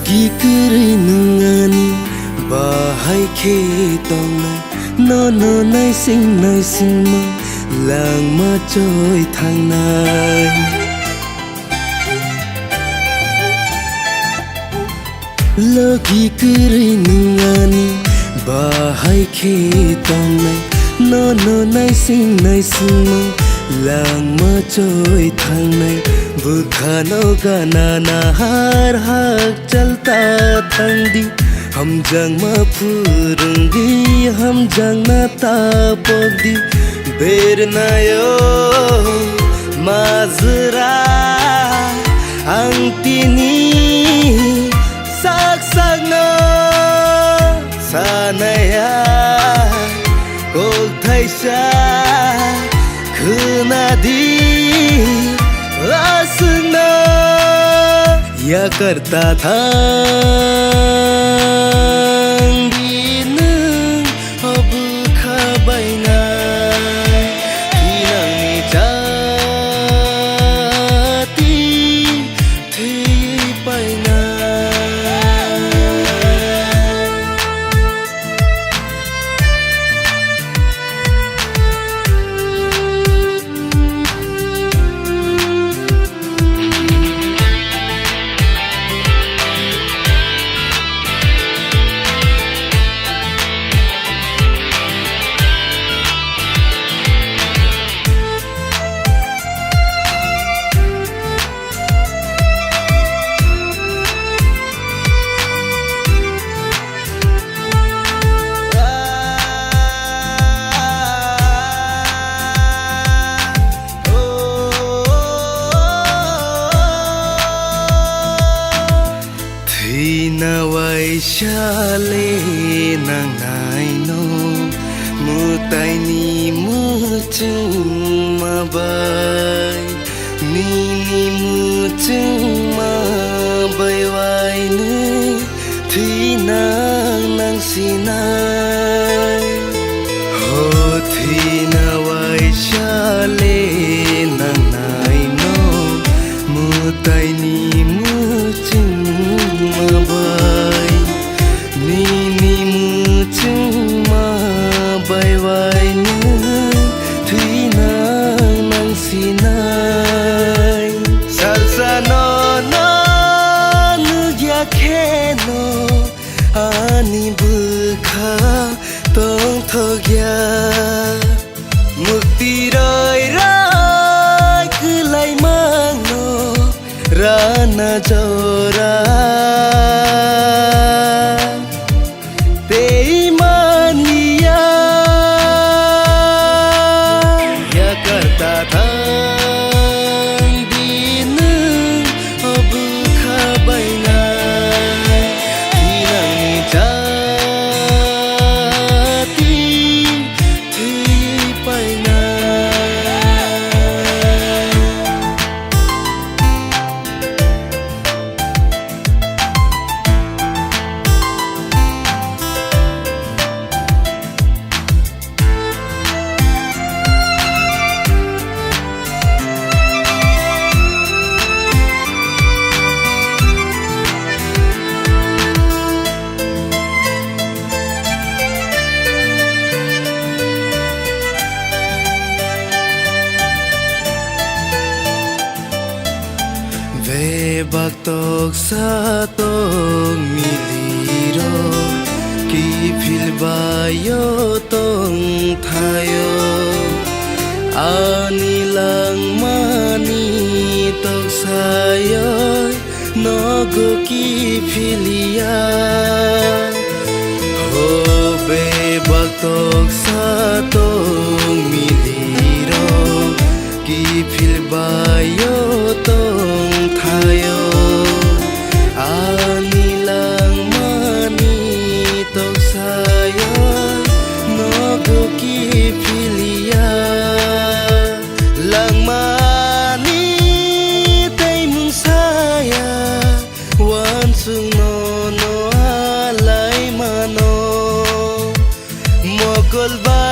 Gikiri nungani bahai khetong no nai sing ma lang ma trôi thang nai lo gikiri nungani bahai khetong no nai sing ma lang ma trôi thang nai बुखानो गाना नहार हाक चलता थंडी हम जंग मा फुरुंगी हम जंग ना तापदी बेर नायो माजरा अंतिनी साक्सनो सानया कोक थाइसा खुनादी आसना या करता था दिन अब खबैना किनंगनी जाती थी पैना Shale nang nai no mutai ni muchung ma bai ni muchung ma bai wai ne thi nang sinai ho thi na wai shale nang nai no mutai ni muchung ma bai Nini mucuma bai wai nu thui nang sinai salsa no nu ya kheno ani bukha tong thogya mukti rai rai kulai mangno rana jora Baktok satong miliro ki filbayo tong thayo anilang mani tok sayo nogo ki filia ho be baktok satong miliro ki filbayo tong thayo anilang mani tok sayo nogo ki filia lang mani tay mung saya wan sung no alay mano mogol ba